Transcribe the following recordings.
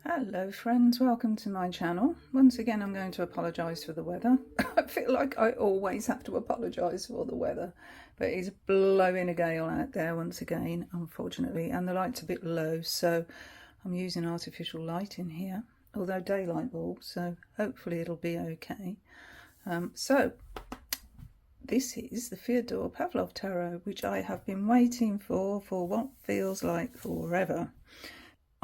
Hello friends, welcome to my channel. Once again I'm going to apologise for the weather. I feel like I always have to apologise for the weather, but it's blowing a gale out there once again, unfortunately, and the light's a bit low, so I'm using artificial light in here, although daylight bulbs, so hopefully it'll be okay. So this is the Fyodor Pavlov Tarot, which I have been waiting for what feels like forever.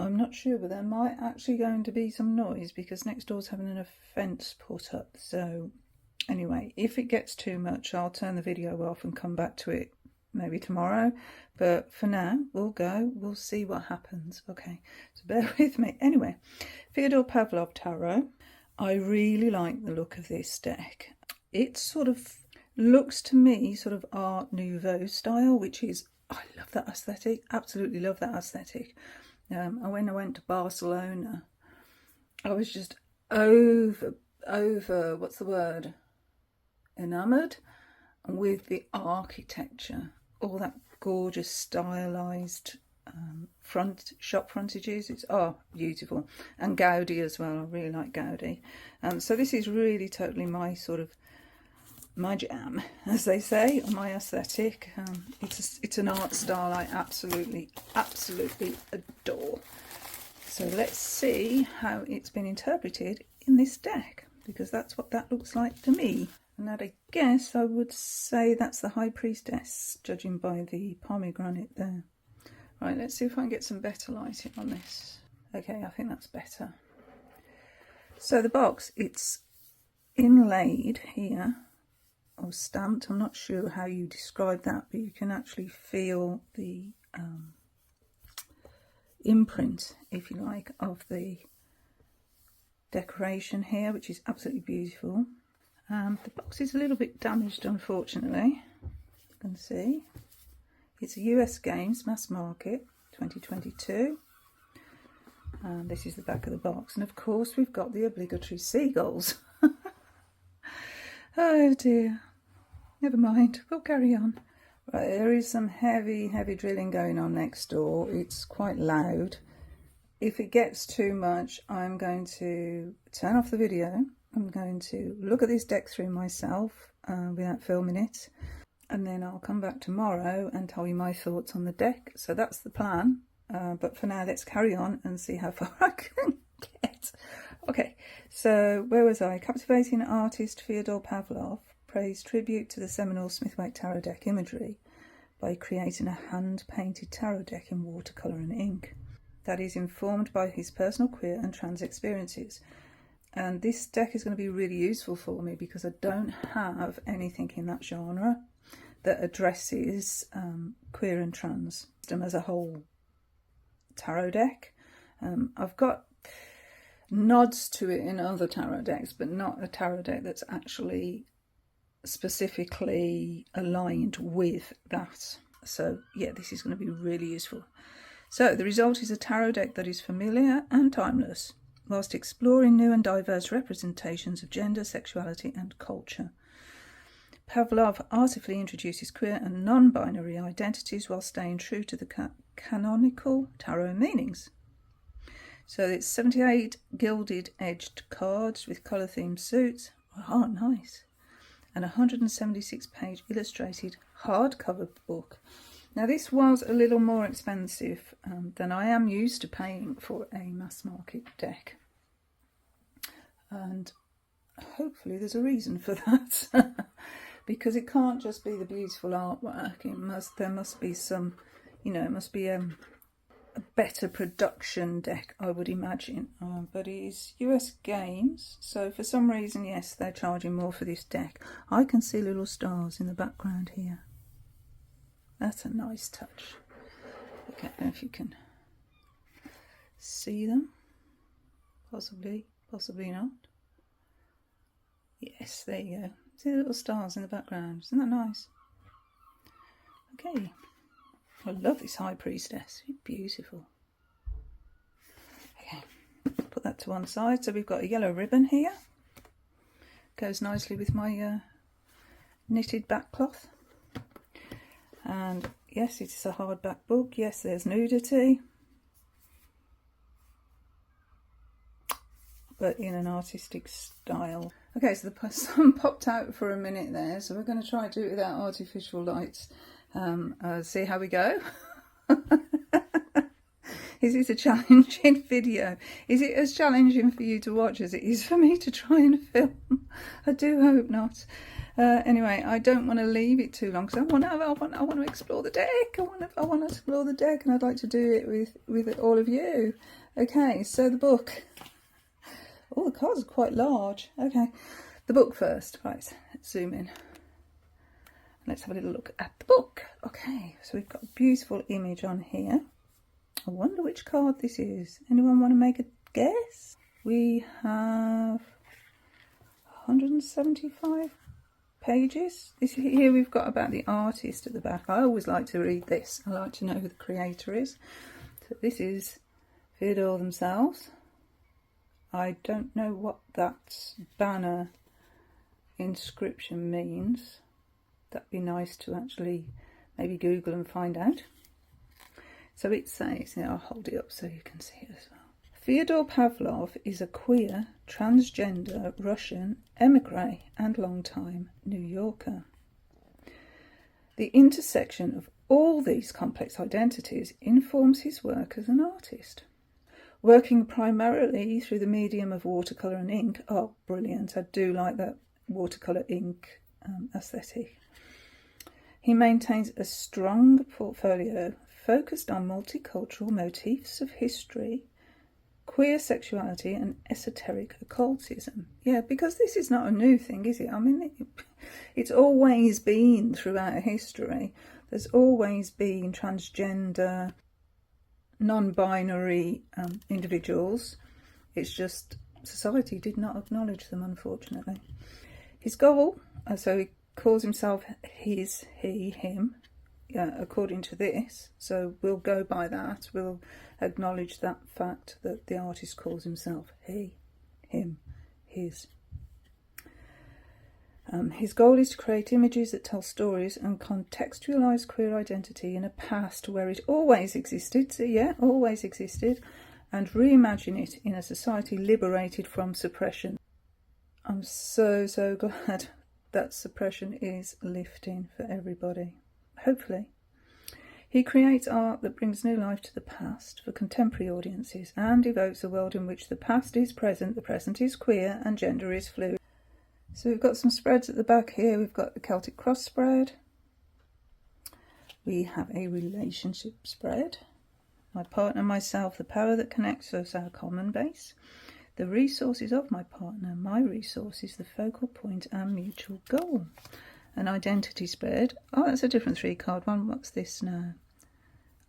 I'm not sure, but there might actually going to be some noise because next door's having an fence put up. So anyway, if it gets too much, I'll turn the video off and come back to it maybe tomorrow. But for now, we'll see what happens. Okay, so bear with me. Anyway, Fyodor Pavlov Tarot. I really like the look of this deck. It sort of looks to me sort of Art Nouveau style, which is, I love that aesthetic. Absolutely love that aesthetic. When I went to Barcelona, I was just over, what's the word? Enamoured with the architecture, all that gorgeous stylized shop frontages. It's beautiful, and Gaudi as well. I really like Gaudi. So this is really totally my sort of my jam, as they say, my aesthetic. It's an art style I absolutely adore. So let's see how it's been interpreted in this deck, because that's what that looks like to me. And I guess I would say that's the High Priestess, judging by the pomegranate there. Right, let's see if I can get some better lighting on this. Okay, I think that's better. So the box, it's inlaid here, or stamped. I'm not sure how you describe that, but you can actually feel the imprint, if you like, of the decoration here, which is absolutely beautiful. The box is a little bit damaged, unfortunately. You can see it's a US Games Mass Market 2022. And this is the back of the box, and of course we've got the obligatory seagulls. Oh dear, never mind, we'll carry on. Right, there is some heavy drilling going on next door. It's quite loud. If it gets too much, I'm going to turn off the video. I'm going to look at this deck through myself without filming it, and then I'll come back tomorrow and tell you my thoughts on the deck. So that's the plan, but for now let's carry on and see how far I can get. Okay, so where was I? Captivating artist Fyodor Pavlov pays tribute to the seminal Smithwaite Tarot deck imagery by creating a hand-painted tarot deck in watercolour and ink that is informed by his personal queer and trans experiences. And this deck is going to be really useful for me because I don't have anything in that genre that addresses queer and trans as a whole tarot deck. I've got nods to it in other tarot decks, but not a tarot deck that's actually specifically aligned with that. So yeah, this is going to be really useful. So the result is a tarot deck that is familiar and timeless, whilst exploring new and diverse representations of gender, sexuality and culture. Pavlov artfully introduces queer and non-binary identities while staying true to the canonical tarot meanings. So it's 78 gilded edged cards with colour themed suits. Oh, nice. And a 176 page illustrated hardcover book. Now this was a little more expensive than I am used to paying for a mass market deck. And hopefully there's a reason for that. Because it can't just be the beautiful artwork. There must be some, it must be a better production deck, I would imagine. But it is US Games, so for some reason, yes, they're charging more for this deck. I can see little stars in the background here. That's a nice touch. I don't know if you can see them. Possibly not. Yes, there you go. See the little stars in the background. Isn't that nice? Okay. I love this High Priestess. It's beautiful. Okay, put that to one side. So we've got a yellow ribbon here. Goes nicely with my knitted back cloth. And yes, it is a hardback book. Yes, there's nudity. but in an artistic style. Okay, so the sun popped out for a minute there, so we're going to try to do it without artificial lights. See how we go. Is this a challenging video? Is it as challenging for you to watch as it is for me to try and film? I do hope not. Anyway, I don't want to leave it too long because I want to explore the deck. I want to explore the deck, and I'd like to do it with all of you. Okay, so the book. Oh, the cards are quite large. Okay, the book first. Right, let's zoom in. Let's have a little look at the book. Okay, so we've got a beautiful image on here. I wonder which card this is. Anyone want to make a guess? We have 175 pages. Here we've got about the artist at the back. I always like to read this. I like to know who the creator is. So this is Fyodor themselves. I don't know what that banner inscription means. That'd be nice to actually maybe Google and find out. So it says, I'll hold it up so you can see it as well. Fyodor Pavlov is a queer, transgender Russian emigre and long-time New Yorker. The intersection of all these complex identities informs his work as an artist. Working primarily through the medium of watercolour and ink. Oh, brilliant. I do like that watercolour ink aesthetic. He maintains a strong portfolio focused on multicultural motifs of history, queer sexuality and esoteric occultism. Yeah, because this is not a new thing, is it? I mean, it's always been throughout history. There's always been transgender, non-binary individuals. It's just society did not acknowledge them, unfortunately. His goal, so he calls himself his, he, him, according to this. So we'll go by that. We'll acknowledge that fact that the artist calls himself he, him, his. His goal is to create images that tell stories and contextualise queer identity in a past where it always existed, so yeah, always existed, and reimagine it in a society liberated from suppression. I'm so glad that suppression is lifting for everybody, hopefully. He creates art that brings new life to the past for contemporary audiences and evokes a world in which the past is present, the present is queer, and gender is fluid. So we've got some spreads at the back here. We've got the Celtic Cross spread. We have a relationship spread. My partner, myself, the power that connects us, our common base. The resources of my partner, my resources, the focal point and mutual goal. An identity spread. Oh, that's a different 3-card one. What's this now?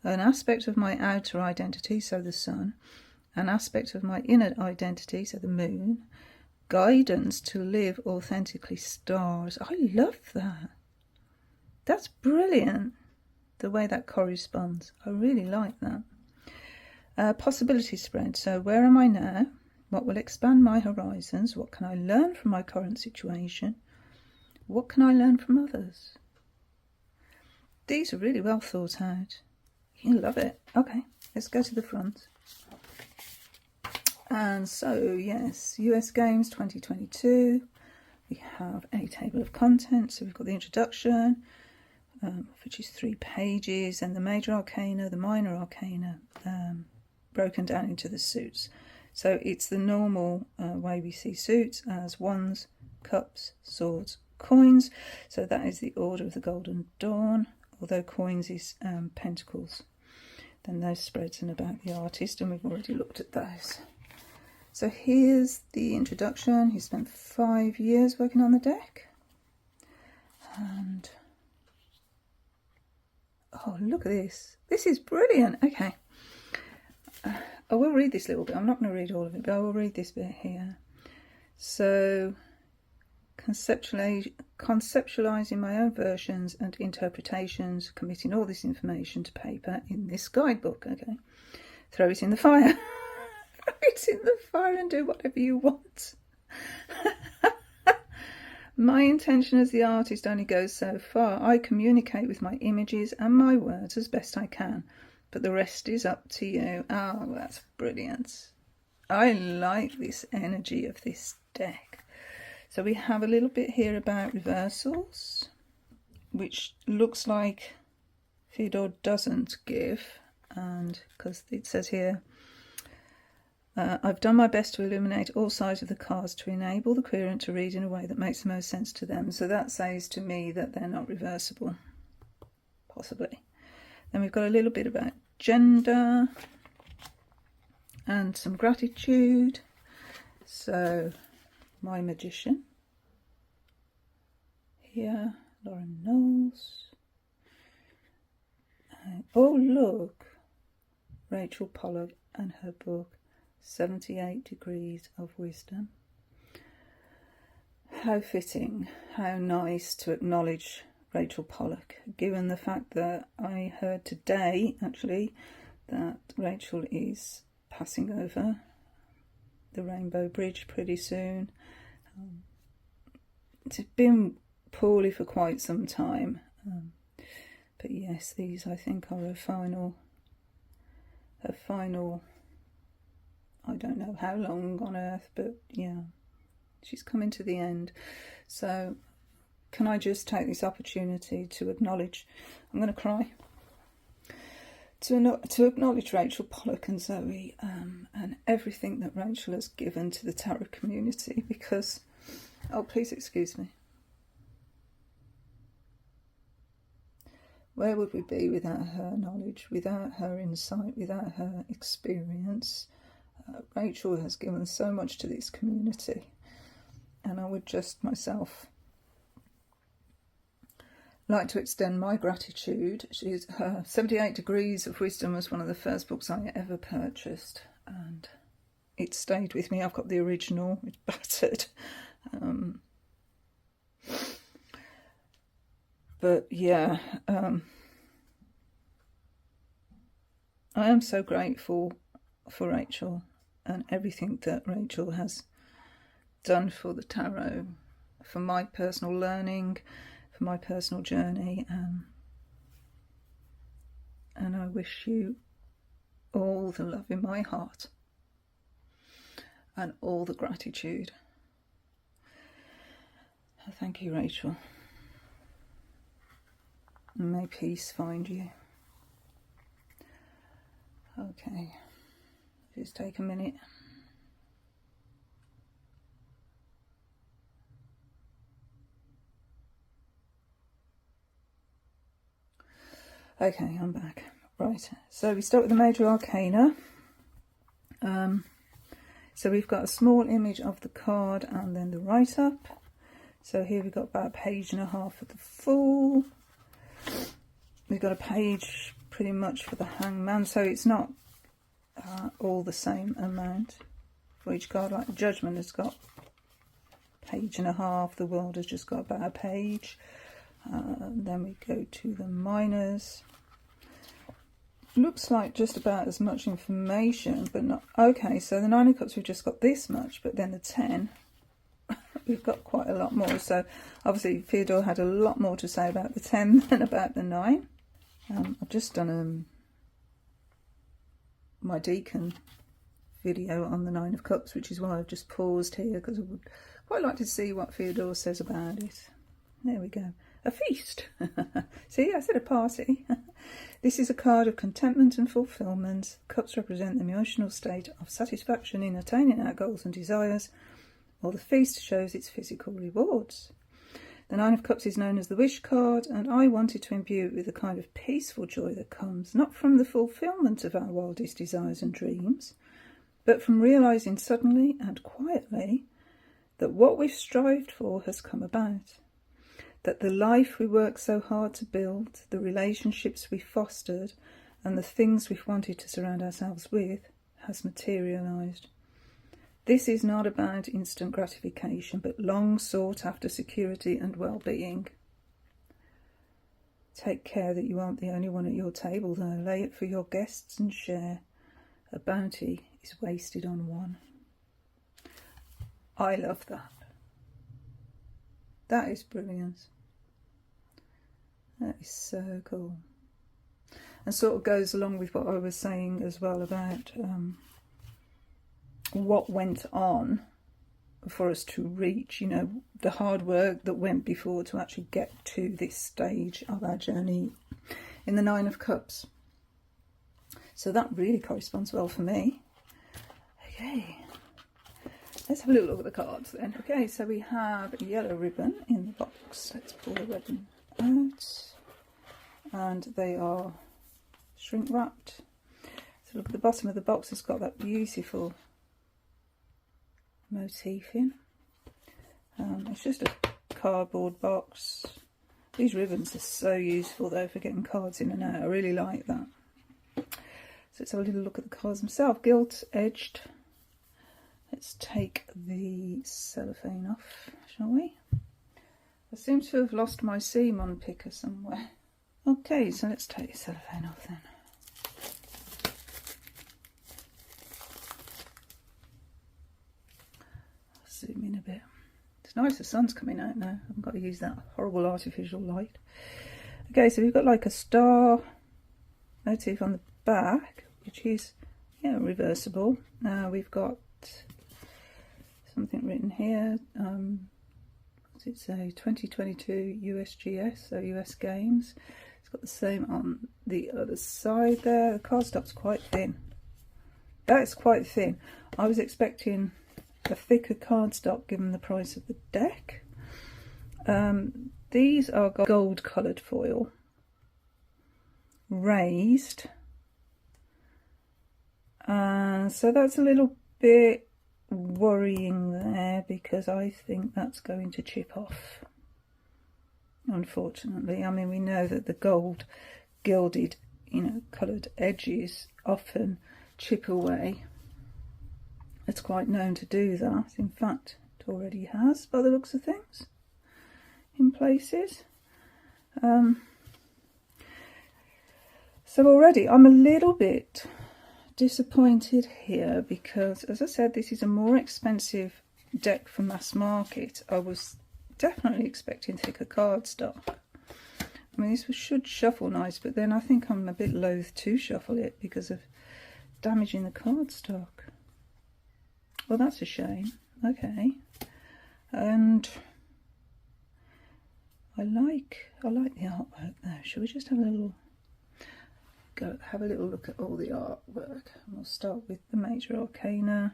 An aspect of my outer identity, so the sun. An aspect of my inner identity, so the moon. Guidance to live authentically, stars. I love that. That's brilliant, the way that corresponds. I really like that. Possibility spread. So where am I now? What will expand my horizons? What can I learn from my current situation? What can I learn from others? These are really well thought out. You love it. Okay, let's go to the front. And so, yes, US Games 2022. We have a table of contents. So we've got the introduction, which is 3 pages, and the major arcana, the minor arcana, broken down into the suits. So it's the normal way we see suits as wands, cups, swords, coins. So that is the order of the Golden Dawn, although coins is pentacles. Then those spreads in about the artist, and we've already looked at those. So here's the introduction. He spent 5 years working on the deck. And, oh, look at this. This is brilliant. Okay. I will read this little bit. I'm not going to read all of it, but I will read this bit here. So, conceptualizing my own versions and interpretations, committing all this information to paper in this guidebook. Okay. Throw it in the fire. It's in the fire and do whatever you want. My intention as the artist only goes so far. I communicate with my images and my words as best I can, but the rest is up to you. Oh, that's brilliant. I like this energy of this deck. So we have a little bit here about reversals, which looks like Fyodor doesn't give, and because it says here, I've done my best to illuminate all sides of the cards to enable the querent to read in a way that makes the most sense to them. So that says to me that they're not reversible, possibly. Then we've got a little bit about gender and some gratitude. So my magician here, Lauren Knowles. Oh look, Rachel Pollock and her book 78 Degrees of Wisdom. How fitting, how nice to acknowledge Rachel Pollock, given the fact that I heard today actually that Rachel is passing over the Rainbow Bridge pretty soon. It's been poorly for quite some time, but yes, these I think are her final, I don't know how long on earth, but yeah, she's coming to the end. So can I just take this opportunity to acknowledge, I'm going to cry, to acknowledge Rachel Pollock and Zoe, and everything that Rachel has given to the tarot community, because, oh please excuse me, where would we be without her knowledge, without her insight, without her experience? Rachel has given so much to this community, and I would just myself like to extend my gratitude. Her 78 Degrees of Wisdom was one of the first books I ever purchased, and it stayed with me. I've got the original, it's battered. But yeah, I am so grateful for Rachel and everything that Rachel has done for the tarot, for my personal learning, for my personal journey, and I wish you all the love in my heart and all the gratitude. Thank you, Rachel. May peace find you. Okay, just take a minute. Okay, I'm back. Right, so we start with the major arcana. So we've got a small image of the card and then the write-up. So here we've got about a page and a half for the Fool. We've got a page pretty much for the Hangman, so it's not all the same amount for each card. Like the Judgment has got a page and a half, the World has just got about a page. Then we go to the Minors. Looks like just about as much information, but not. Okay, so the Nine of Cups, we've just got this much, but then the 10, we've got quite a lot more. So obviously Fyodor had a lot more to say about the 10 than about the 9. I've just done my Deacon video on the Nine of Cups, which is why I've just paused here, because I would quite like to see what Fyodor says about it. There we go. A feast. See, I said a party. This is a card of contentment and fulfillment. Cups represent the emotional state of satisfaction in attaining our goals and desires, while the feast shows its physical rewards. The Nine of Cups is known as the wish card, and I wanted to imbue it with the kind of peaceful joy that comes not from the fulfillment of our wildest desires and dreams, but from realising suddenly and quietly that what we've strived for has come about. That the life we worked so hard to build, the relationships we fostered, and the things we've wanted to surround ourselves with has materialised. This is not about instant gratification, but long sought after security and well-being. Take care that you aren't the only one at your table, though. Lay it for your guests and share. A bounty is wasted on one. I love that. That is brilliant. That is so cool. And sort of goes along with what I was saying as well about what went on for us to reach, you know, the hard work that went before to actually get to this stage of our journey in the Nine of Cups. So that really corresponds well for me. Okay, let's have a little look at the cards then. Okay, so we have a yellow ribbon in the box. Let's pull the ribbon out. And they are shrink wrapped. So look at the bottom of the box, it's got that beautiful motif in. It's just a cardboard box. These ribbons are so useful though for getting cards in and out. I really like that. So let's have a little look at the cards themselves. Gilt edged. Let's take the cellophane off, shall we? I seem to have lost my seam on picker somewhere. Okay, so let's take the cellophane off then. I'll zoom in a bit. It's nice the sun's coming out now. I haven't got to use that horrible artificial light. Okay, so we've got like a star motif on the back, which is, you know, reversible. Now we've got something written here. What's it say? 2022 USGS, so US Games. It's got the same on the other side there. The cardstock's quite thin. That's quite thin. I was expecting a thicker cardstock given the price of the deck. These are gold coloured foil, raised. So that's a little bit worrying there, because I think that's going to chip off, unfortunately. I mean, we know that the gold gilded, you know, coloured edges often chip away. It's quite known to do that. In fact, it already has by the looks of things in places. So already I'm a little bit disappointed here, because, as I said, this is a more expensive deck for mass market. I was definitely expecting thicker cardstock. I mean, this should shuffle nice, but then I think I'm a bit loath to shuffle it because of damaging the cardstock. Well, that's a shame. Okay, and I like the artwork though. Shall we just have a little look at all the artwork? And we'll start with the major arcana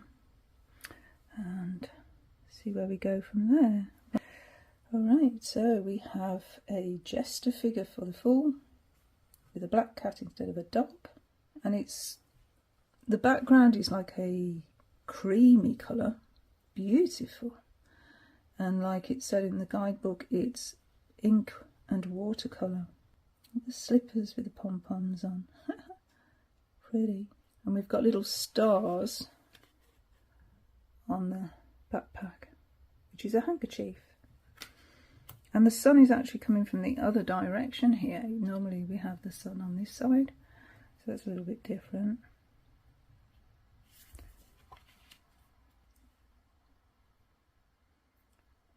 and see where we go from there. Alright, so we have a jester figure for the Fool with a black cat instead of a dog, and the background is like a creamy colour, beautiful, and like it said in the guidebook, it's ink and watercolour. The slippers with the pom-poms on. Pretty. And we've got little stars on the backpack, which is a handkerchief. And the sun is actually coming from the other direction here. Normally we have the sun on this side, so that's a little bit different.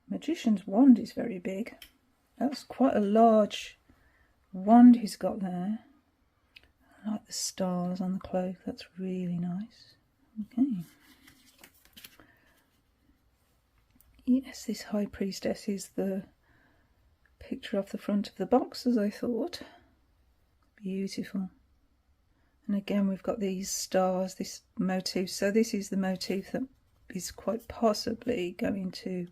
Magician's wand is very big. That's quite a large wand he's got there. I like the stars on the cloak, that's really nice. Okay. Yes, this High Priestess is the picture off the front of the box, as I thought. Beautiful. And again we've got these stars, this motif. So this is the motif that is quite possibly going to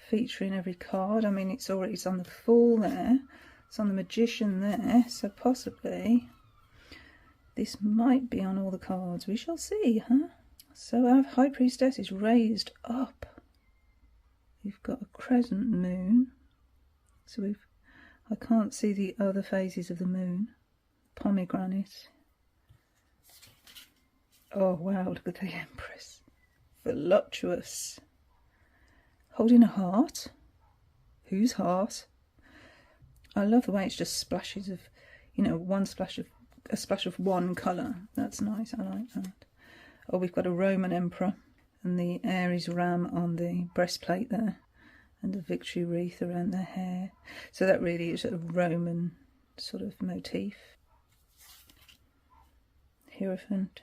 feature in every card. I mean, it's on the Fool there. It's on the Magician there, so possibly this might be on all the cards. We shall see, huh? So our High Priestess is raised up. We've got a crescent moon. So I can't see the other phases of the moon. Pomegranate. Oh wow, look at the Empress. Voluptuous. Holding a heart. Whose heart? I love the way it's just splashes of, you know, a splash of one colour. That's nice, I like that. Oh, we've got a Roman emperor and the Aries ram on the breastplate there, and the victory wreath around their hair. So that really is a Roman sort of motif. Hierophant.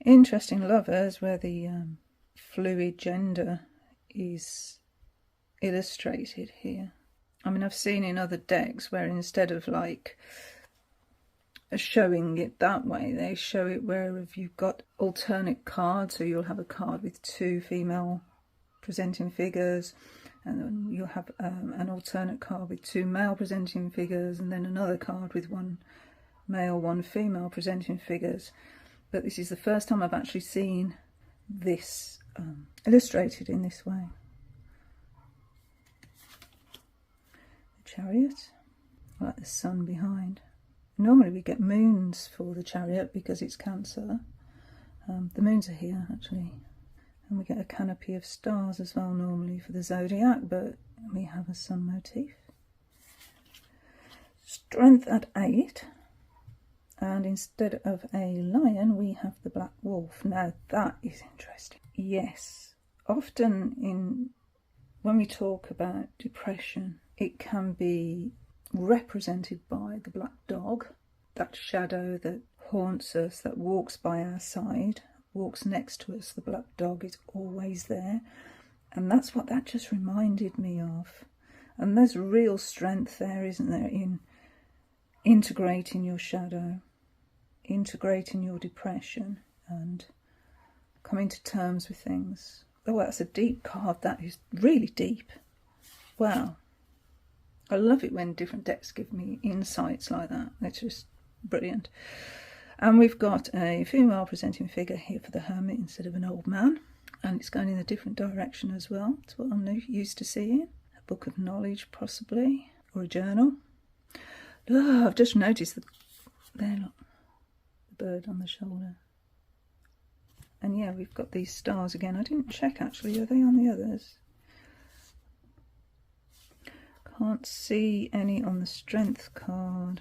Interesting lovers where the fluid gender is illustrated here. I mean, I've seen in other decks where instead of like showing it that way, they show it where if you've got alternate cards, so you'll have a card with 2 female presenting figures, and then you'll have an alternate card with 2 male presenting figures, and then another card with 1 male, 1 female presenting figures. But this is the first time I've actually seen this illustrated in this way. The Chariot, I like the sun behind. Normally we get moons for the Chariot because it's Cancer. The moons are here actually. And we get a canopy of stars as well normally for the zodiac, but we have a sun motif. Strength at 8. And instead of a lion, we have the black wolf. Now that is interesting. Yes, often when we talk about depression, it can be represented by the black dog, that shadow that haunts us, that walks by our side, walks next to us. The black dog is always there. And that's what that just reminded me of. And there's real strength there, isn't there, in integrating your shadow, integrating your depression and coming to terms with things. Oh, that's a deep card. That is really deep. Wow. I love it when different decks give me insights like that. It's just brilliant. And we've got a female presenting figure here for the Hermit instead of an old man. And it's going in a different direction as well. It's what I'm used to seeing. A book of knowledge, possibly, or a journal. Oh, I've just noticed that there, look, the bird on the shoulder. And yeah, we've got these stars again. I didn't check actually. Are they on the others? Can't see any on the strength card.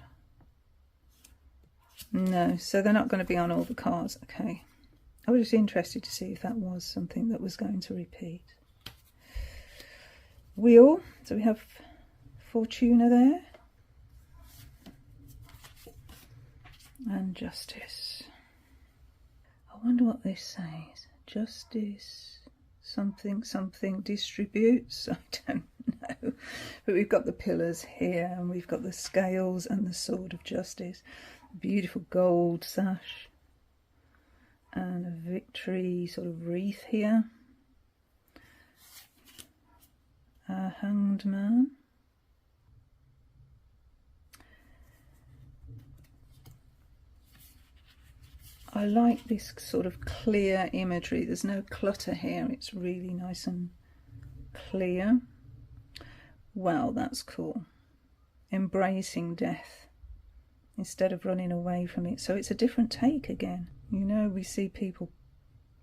No, so they're not going to be on all the cards. Okay. I was just interested to see if that was something that was going to repeat. Wheel. So we have Fortuna there. And Justice. I wonder what this says. Justice, something, something distributes. I don't know. But we've got the pillars here, and we've got the scales and the sword of justice. Beautiful gold sash. And a victory sort of wreath here. A hanged man. I like this sort of clear imagery. There's no clutter here. It's really nice and clear. Wow, that's cool. Embracing death instead of running away from it. So it's a different take again. You know, we see people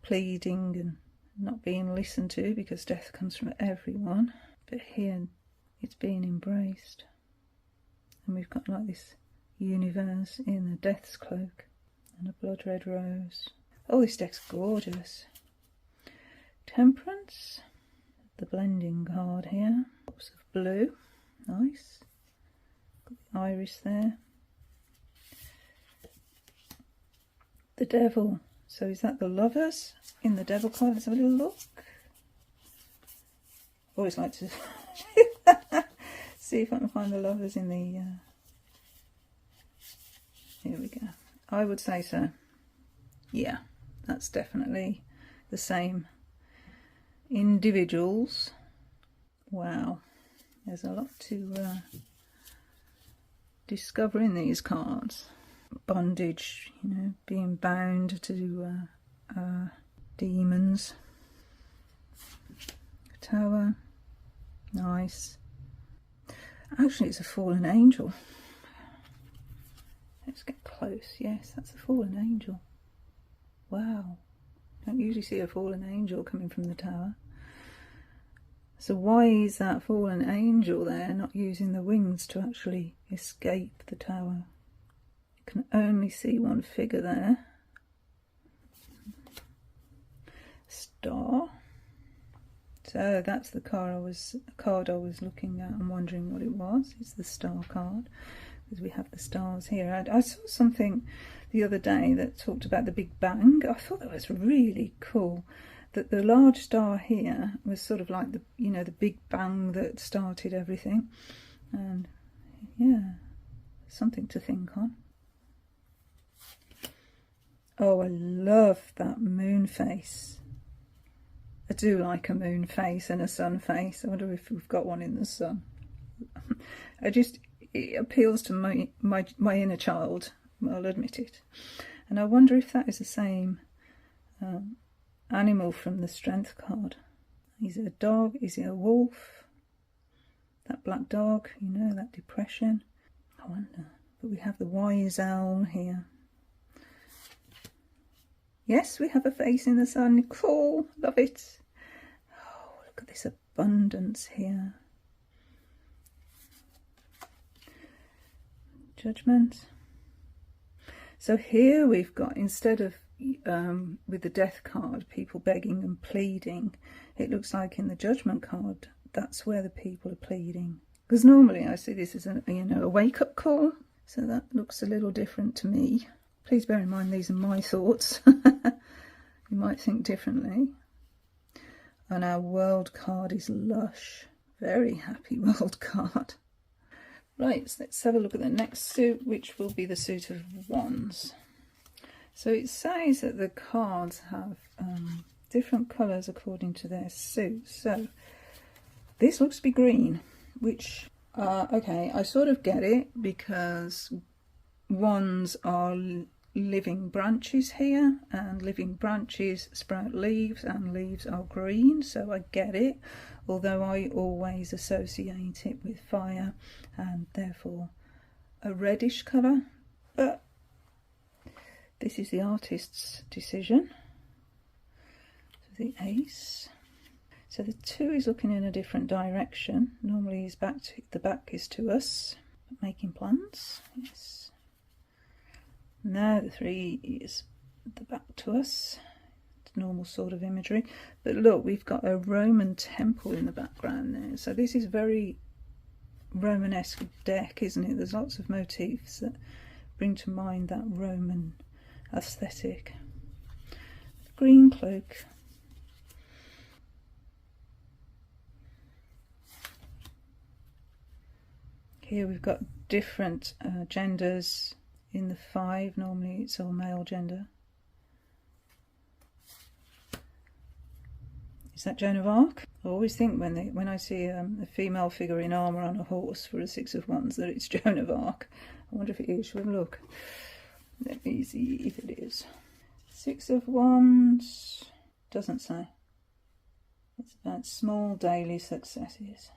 pleading and not being listened to because death comes from everyone. But here it's being embraced. And we've got like this universe in a death's cloak. And a blood red rose. Oh, this deck's gorgeous. Temperance. The blending card here. Lots of blue. Nice. Got the iris there. The devil. So is that the lovers in the devil card? Let's have a little look. Always like to see if I can find the lovers in the... Here we go. I would say so. Yeah, that's definitely the same individuals. Wow, there's a lot to discover in these cards. Bondage, you know, being bound to demons. Tower, nice. Actually, it's a fallen angel. Let's get close. Yes, that's a fallen angel. Wow. Don't usually see a fallen angel coming from the tower. So why is that fallen angel there not using the wings to actually escape the tower? You can only see one figure there. Star. So that's the card I was looking at and wondering what it was. It's the star card. because we have the stars here. I saw something the other day that talked about the Big Bang. I thought that was really cool, that the large star here was sort of like the, you know, the Big Bang that started everything. And yeah, something to think on. Oh, I love that moon face. I do like a moon face and a sun face. I wonder if we've got one in the sun. It appeals to my inner child, I'll admit it. And I wonder if that is the same animal from the Strength card. Is it a dog? Is it a wolf? That black dog, you know, that depression. I wonder. But we have the wise owl here. Yes, we have a face in the sun. Cool, love it. Oh, look at this abundance here. Judgment. So here we've got, instead of with the death card, people begging and pleading, it looks like in the judgment card, that's where the people are pleading. Because normally I see this as a, you know, a wake-up call. So that looks a little different to me. Please bear in mind these are my thoughts. You might think differently. And our world card is lush. Very happy world card. Right, so let's have a look at the next suit, which will be the suit of wands. So it says that the cards have different colours according to their suit. So this looks to be green, which, okay, I sort of get it, because wands are living branches here, and living branches sprout leaves, and leaves are green, so I get it, although I always associate it with fire and therefore a reddish colour. But this is the artist's decision. So the ace. So the 2 is looking in a different direction. Normally he's back to, the back is to us, making plans. Yes. Now the 3 is the back to us. It's normal sort of imagery. But look, we've got a Roman temple in the background there. So this is very Romanesque deck, isn't it? There's lots of motifs that bring to mind that Roman aesthetic. Green cloak. Here we've got different genders in the 5. Normally it's all male gender. Is that Joan of Arc? I always think when I see a female figure in armour on a horse for a 6 of Wands that it's Joan of Arc. I wonder if it is. Shall we look? Let me see if it is. 6 of Wands. Doesn't say. It's about small daily successes.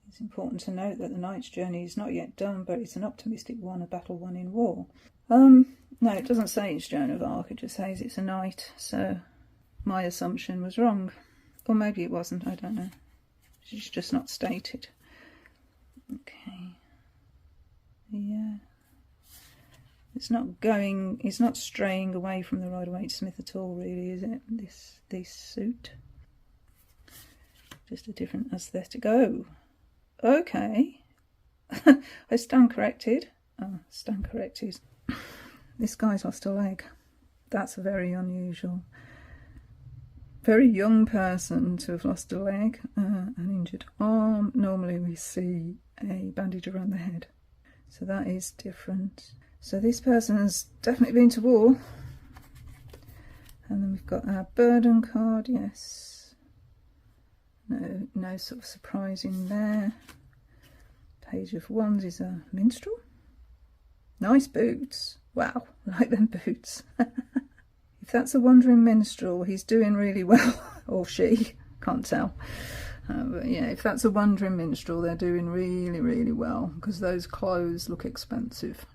It's important to note that the knight's journey is not yet done, but it's an optimistic one, a battle won in war. No, it doesn't say it's Joan of Arc, it just says it's a knight, so my assumption was wrong. Or maybe it wasn't, I don't know. It's just not stated. Okay. Yeah. It's not straying away from the Rider-Waite-Smith at all, really, is it? This suit. Just a different aesthetic. Oh. Okay. I stand corrected. Oh, stand corrected. This guy's lost a leg. That's very unusual. Very young person to have lost a leg, an injured arm. Normally we see a bandage around the head. So that is different. So this person has definitely been to war. And then we've got our burden card, yes. No sort of surprise in there. Page of Wands is a minstrel. Nice boots. Wow, I like them boots. If that's a wandering minstrel, he's doing really well. Or she, can't tell. But yeah, if that's a wandering minstrel, they're doing really, really well, because those clothes look expensive.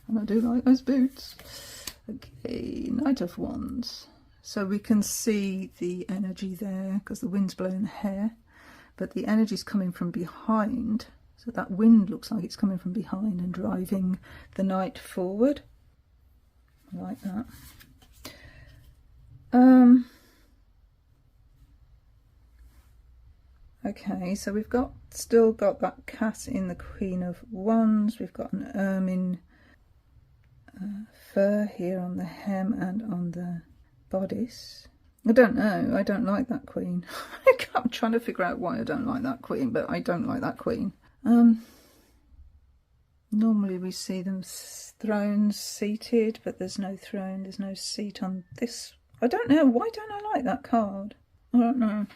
And I do like those boots. Okay, Knight of Wands. So we can see the energy there because the wind's blowing the hair, but the energy's coming from behind. So that wind looks like it's coming from behind and driving the knight forward. I like that. Okay, so we've still got that cat in the Queen of Wands. We've got an ermine fur here on the hem and on the bodice. I don't know, I don't like that queen. I'm trying to figure out why I don't like that queen, but I don't like that queen. Normally we see them thrones seated, but there's no throne, there's no seat on this. I don't know, why don't I like that card? I don't know.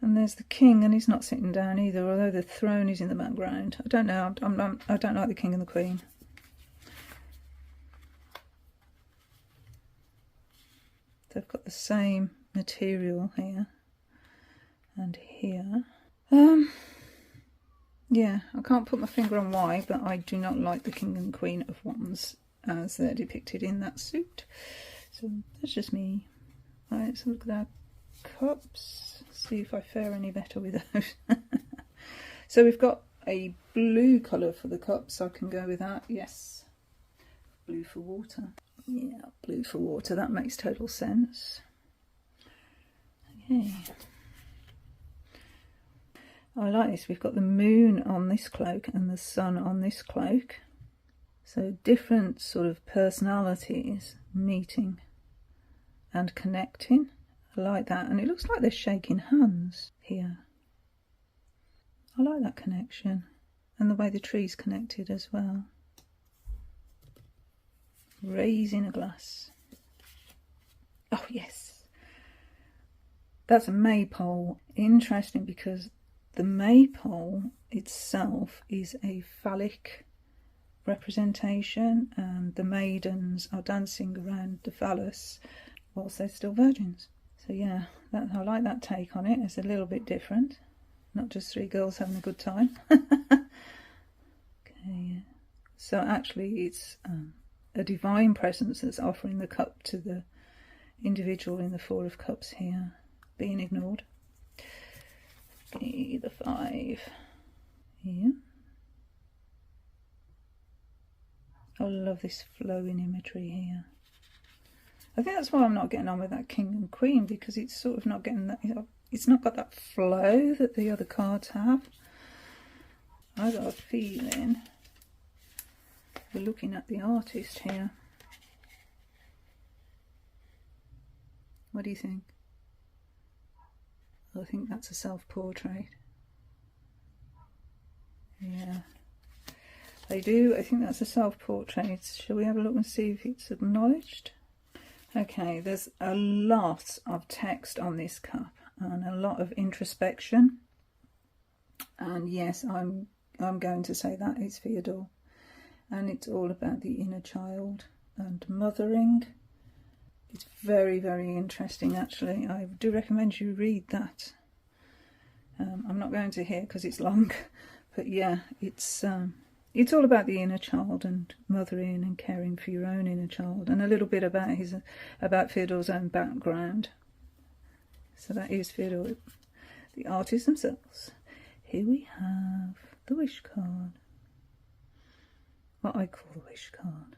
And there's the king, and he's not sitting down either, although the throne is in the background. I don't know, I don't like the king and the queen. They've got the same material here and here. Yeah, I can't put my finger on why, but I do not like the King and Queen of Wands as they're depicted in that suit. So that's just me. Right, let's look at our cups, see if I fare any better with those. So we've got a blue colour for the cups, so I can go with that, yes. Blue for water. Yeah, blue for water, that makes total sense. Okay. I like this. We've got the moon on this cloak and the sun on this cloak. So different sort of personalities meeting and connecting. I like that. And it looks like they're shaking hands here. I like that connection. And the way the tree's connected as well. Raising a glass. Oh, yes. That's a maypole. Interesting because the maypole itself is a phallic representation, and the maidens are dancing around the phallus whilst they're still virgins. So yeah, I like that take on it. It's a little bit different. Not just three girls having a good time. Okay, yeah. So actually it's a divine presence that's offering the cup to the individual in the Four of Cups here, being ignored. Okay, the 5 here. I love this flowing imagery here. I think that's why I'm not getting on with that King and Queen, because it's sort of not getting that, it's not got that flow that the other cards have. I got a feeling we're looking at the artist here. What do you think? I think that's a self-portrait. Yeah, I do. I think that's a self-portrait. Shall we have a look and see if it's acknowledged? Okay, there's a lot of text on this cup and a lot of introspection. And yes, I'm going to say that is Fyodor. And it's all about the inner child and mothering. It's very, very interesting, actually. I do recommend you read that. I'm not going to here because it's long, but yeah, it's all about the inner child and mothering and caring for your own inner child, and a little bit about Fyodor's own background. So that is Fyodor, the artists themselves. Here we have the wish card. What I call the wish card.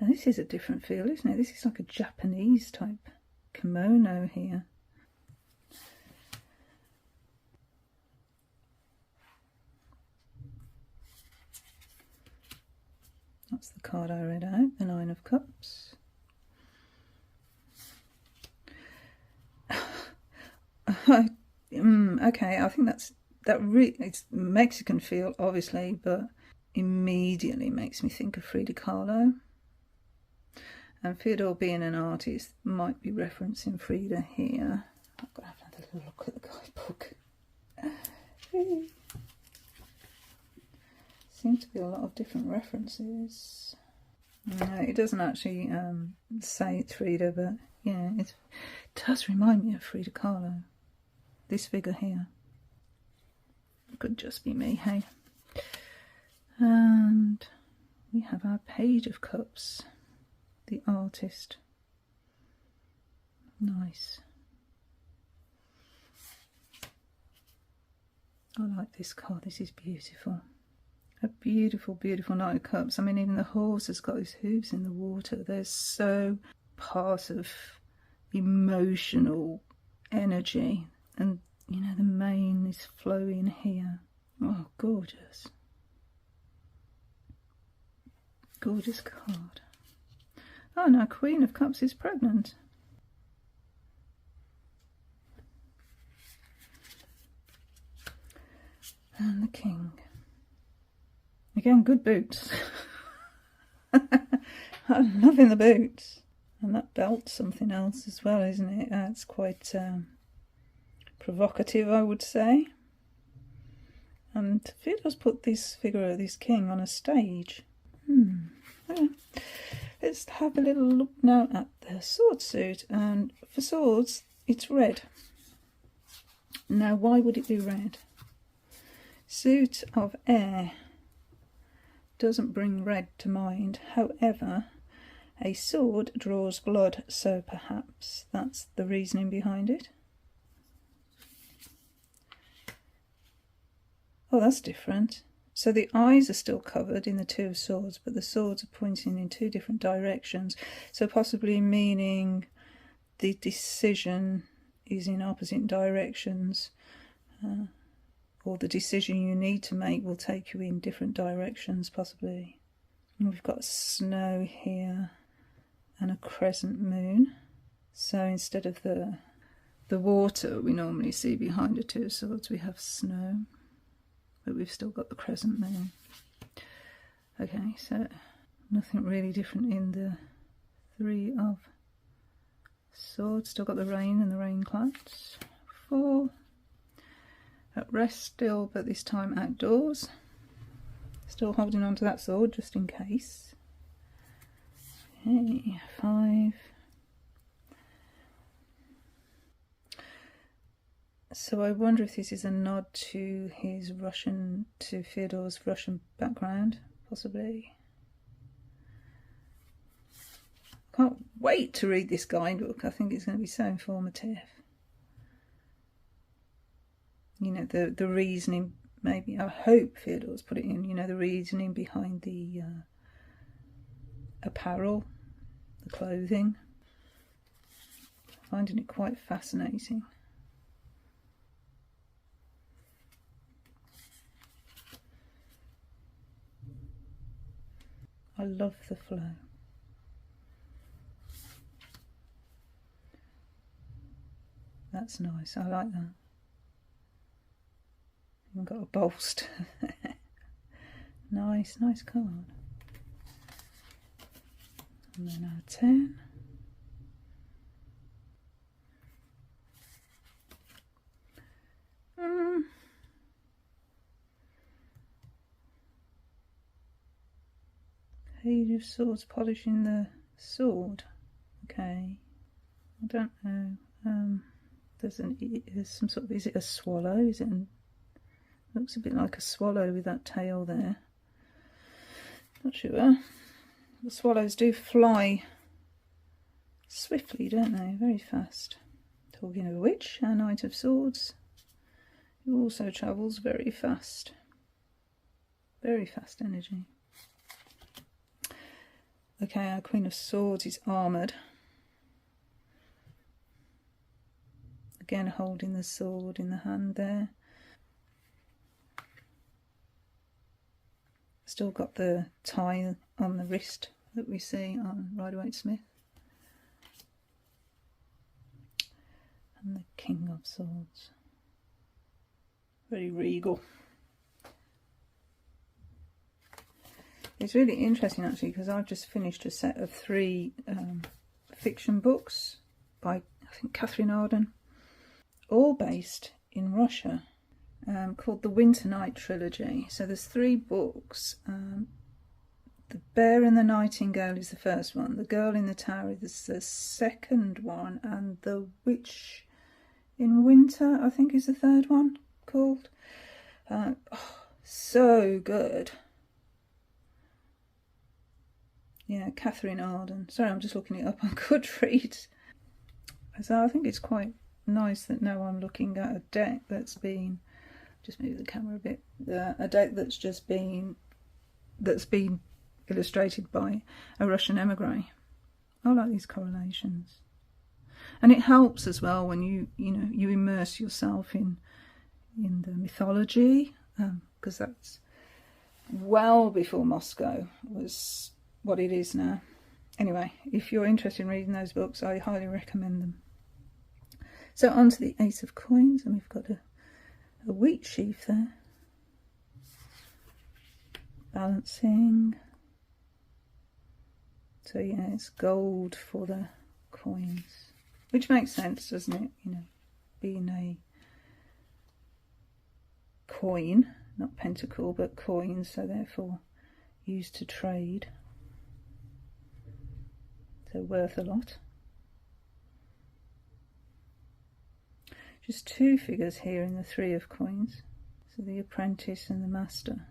Now this is a different feel, isn't it? This is like a Japanese type kimono here. That's the card I read out, the 9 of Cups. Okay, I think it's Mexican feel, obviously, but immediately makes me think of Frida Kahlo. And Fyodor, being an artist, might be referencing Frida here. I've got to have another little look at the guidebook. Seems to be a lot of different references. No, it doesn't actually say it's Frida, but yeah, it does remind me of Frida Kahlo. This figure here. It could just be me, hey. And we have our Page of Cups. The artist. Nice. I like this card. This is beautiful. A beautiful, beautiful Knight of Cups. I mean, even the horse has got his hooves in the water. They're so part of emotional energy, and you know, the mane is flowing here. Oh, gorgeous. Gorgeous card. Oh, now Queen of Cups is pregnant. And the King. Again, good boots. I'm loving the boots. And that belt's something else as well, isn't it? It's quite provocative, I would say. And Fyodor's put this figure of this king on a stage. Okay. Let's have a little look now at the sword suit. And for swords, it's red. Now, why would it be red? Suit of air doesn't bring red to mind. However, a sword draws blood, so perhaps that's the reasoning behind it. Oh, that's different. So the eyes are still covered in the Two of Swords, but the swords are pointing in two different directions. So possibly meaning the decision is in opposite directions, or the decision you need to make will take you in different directions, possibly. And we've got snow here and a crescent moon. So instead of the water we normally see behind the Two of Swords, we have snow. But we've still got the crescent moon. Okay, so nothing really different in the Three of Swords. Still got the rain and the rain clouds. 4. At rest still, but this time outdoors. Still holding on to that sword just in case. Okay, 5. So I wonder if this is a nod to Fyodor's Russian background, possibly. Can't wait to read this guidebook. I think it's going to be so informative. You know, the reasoning, maybe, I hope Fyodor's put it in, you know, the reasoning behind the apparel, the clothing. Finding it quite fascinating. I love the flow. That's nice, I like that. I've got a bolster. Nice card. And then our 10. Page of Swords polishing the sword. Okay, I don't know. There's some sort of, is it a swallow? Is it? Looks a bit like a swallow with that tail there. Not sure. The swallows do fly swiftly, don't they? Very fast. Talking of which, our Knight of Swords, who also travels very fast. Very fast energy. Okay, our Queen of Swords is armoured. Again, holding the sword in the hand there. Still got the tie on the wrist that we see on Rider-Waite-Smith. And the King of Swords. Very regal. It's really interesting actually, because I've just finished a set of 3 fiction books by, I think, Catherine Arden, all based in Russia, called the Winter Night Trilogy. So there's 3 books. The Bear and the Nightingale is the first one, The Girl in the Tower is the second one, and The Witch in Winter, I think, is the third one called. Oh, so good. Yeah, Catherine Arden. Sorry, I'm just looking it up on Goodreads. So I think it's quite nice that now I'm looking at a deck that's been, just move the camera a bit, a deck that's just been, illustrated by a Russian emigre. I like these correlations. And it helps as well when you immerse yourself in the mythology, because that's well before Moscow was what it is now. Anyway, if you're interested in reading those books, I highly recommend them. So on to the Ace of Coins, and we've got a wheat sheaf there. Balancing. So yeah, it's gold for the coins, which makes sense, doesn't it? You know, being a coin, not pentacle, but coins, so therefore used to trade. So worth a lot. Just two figures here in the Three of Coins. So the apprentice and the master.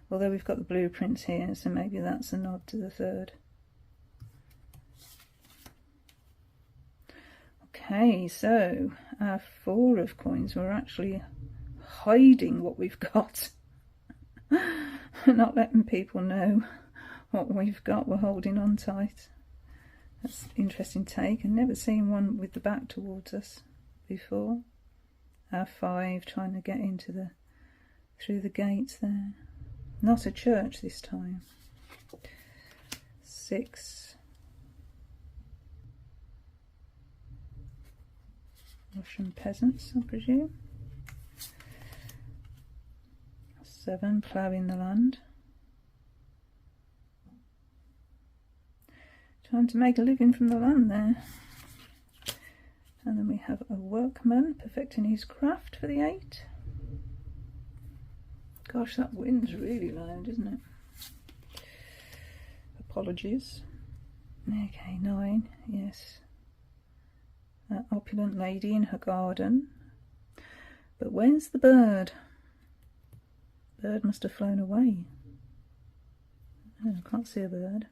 Although we've got the blueprints here, so maybe that's a nod to the third. Okay, so our Four of Coins, we're actually hiding what we've got. Not letting people know what we've got. We're holding on tight. That's an interesting take. I've never seen one with the back towards us before. Our Five trying to get into through the gates there. Not a church this time. Six. Russian peasants, I presume. Seven, ploughing the land. Trying to make a living from the land there. And then we have a workman perfecting his craft for the 8. Gosh, that wind's really loud, isn't it? Apologies. Okay, 9, yes. An opulent lady in her garden. But where's the bird? Bird must have flown away. Oh, I can't see a bird.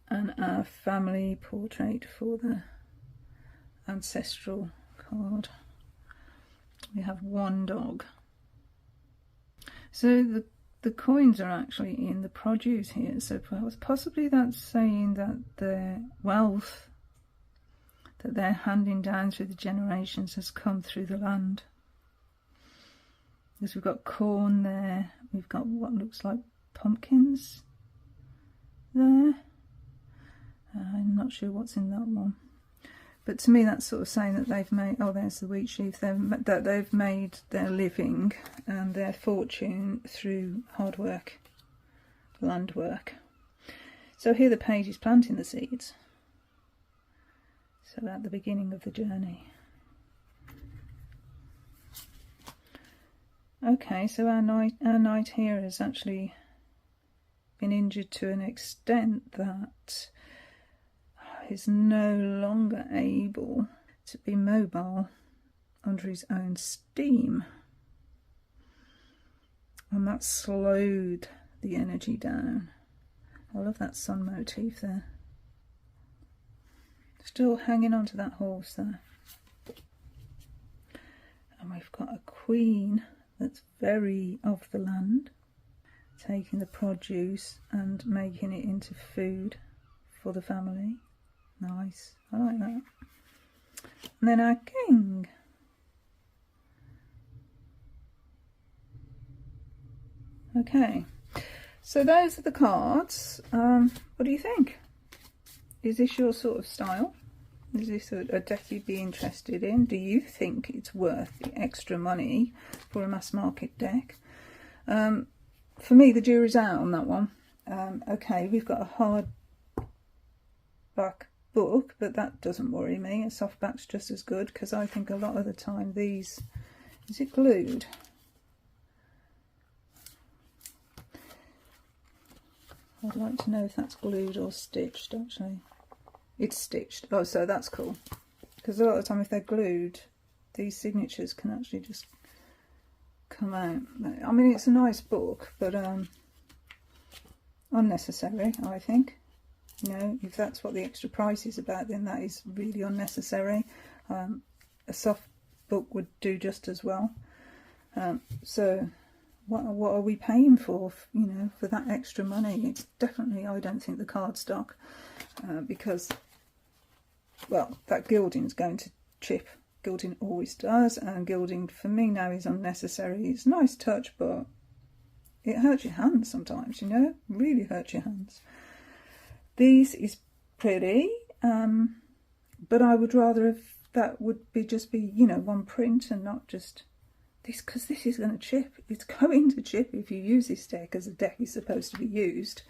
And our family portrait for the ancestral card. We have one dog. So the coins are actually in the produce here. So possibly that's saying that the wealth that they're handing down through the generations has come through the land. Because we've got corn there. We've got what looks like pumpkins there. I'm not sure what's in that one. But to me that's sort of saying that they've made, oh there's the wheat sheaf, that they've made their living and their fortune through hard work, land work. So here the page is planting the seeds. So at the beginning of the journey. Okay, so our knight here has actually been injured to an extent that is no longer able to be mobile under his own steam, and that slowed the energy down. I love that sun motif there. Still hanging on to that horse there. And we've got a queen that's very of the land, taking the produce and making it into food for the family. Nice, I like that. And then our king. Okay, so those are the cards. What do you think? Is this your sort of style? Is this a deck you'd be interested in? Do you think it's worth the extra money for a mass market deck? For me, the jury's out on that one. Okay, we've got a hardback book, but that doesn't worry me. A softback's just as good, because I think a lot of the time these... Is it glued? I'd like to know if that's glued or stitched, actually. It's stitched. Oh, so that's cool. Because a lot of the time if they're glued, these signatures can actually just come out. I mean, it's a nice book, but unnecessary, I think. You know, if that's what the extra price is about, then that is really unnecessary. A soft book would do just as well. So what are we paying for, you know, for that extra money? It's definitely, I don't think, the cardstock, because, well, that gilding is going to chip. Gilding always does, and gilding for me now is unnecessary. It's a nice touch, but it hurts your hands sometimes, you know, really hurts your hands. These is pretty, but I would rather if that would be just be, you know, one print and not just this, because this is going to chip. It's going to chip if you use this deck as a deck is supposed to be used,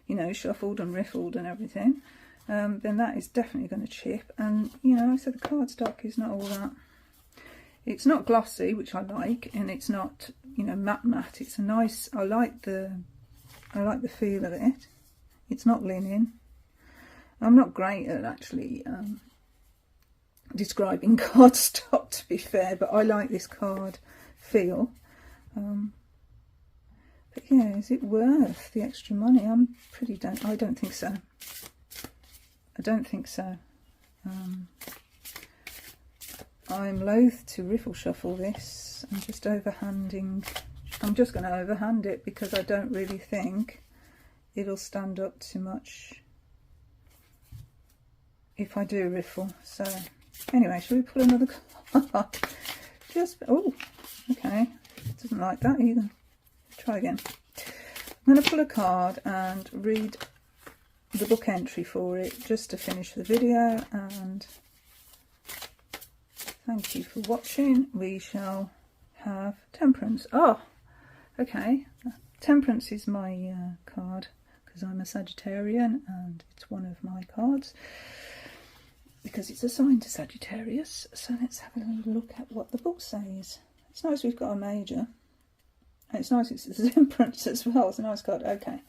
you know, shuffled and riffled and everything. Then that is definitely going to chip. And, you know, so the cardstock is not all that. It's not glossy, which I like, and it's not, you know, matte. It's a nice, I like the feel of it. It's not linen. I'm not great at actually describing cardstock, to be fair, but I like this card feel. But yeah, is it worth the extra money? I don't think so. I don't think so. I'm loath to riffle shuffle this. I'm just going to overhand it because I don't really think it'll stand up to much if I do riffle. So anyway, shall we pull another card? Oh, okay. Doesn't like that either. Try again. I'm going to pull a card and read the book entry for it just to finish the video, and thank you for watching. We shall have Temperance. Oh, okay. Temperance is my card because I'm a Sagittarian, and it's one of my cards because it's assigned to Sagittarius. So let's have a little look at what the book says. It's nice we've got a major. And it's nice it's a Temperance as well. It's a nice card. Okay.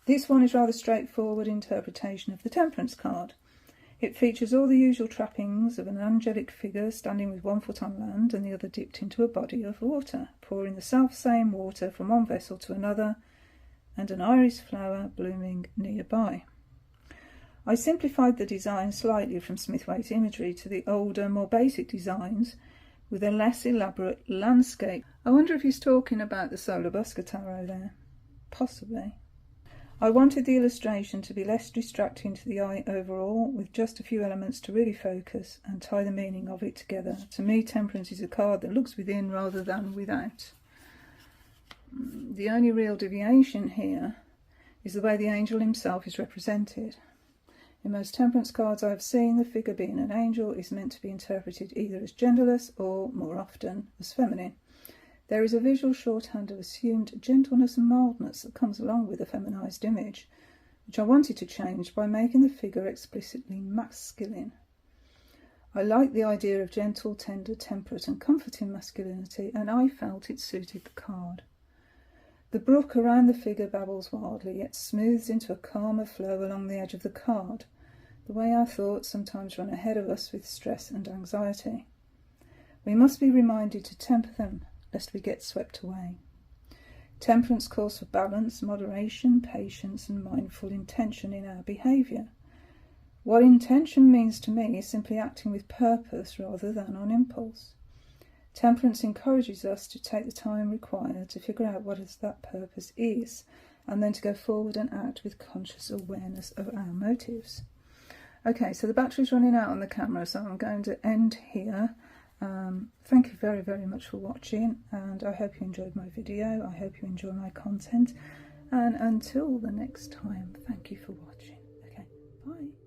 This one is rather straightforward interpretation of the Temperance card. It features all the usual trappings of an angelic figure standing with one foot on land and the other dipped into a body of water, pouring the self-same water from one vessel to another, and an iris flower blooming nearby. I simplified the design slightly from Smithwaite's imagery to the older, more basic designs with a less elaborate landscape. I wonder if he's talking about the Solar Busker Tarot there. Possibly. I wanted the illustration to be less distracting to the eye overall, with just a few elements to really focus and tie the meaning of it together. To me, Temperance is a card that looks within rather than without. The only real deviation here is the way the angel himself is represented. In most Temperance cards I have seen, the figure being an angel is meant to be interpreted either as genderless or, more often, as feminine. There is a visual shorthand of assumed gentleness and mildness that comes along with a feminised image, which I wanted to change by making the figure explicitly masculine. I like the idea of gentle, tender, temperate and comforting masculinity, and I felt it suited the card. The brook around the figure babbles wildly, yet smooths into a calmer flow along the edge of the card, the way our thoughts sometimes run ahead of us with stress and anxiety. We must be reminded to temper them, lest we get swept away. Temperance calls for balance, moderation, patience and mindful intention in our behaviour. What intention means to me is simply acting with purpose rather than on impulse. Temperance encourages us to take the time required to figure out what that purpose is, and then to go forward and act with conscious awareness of our motives. Okay, so the battery's running out on the camera, so I'm going to end here. Thank you very, very much for watching, and I hope you enjoyed my video. I hope you enjoy my content, and until the next time, thank you for watching. Okay, bye.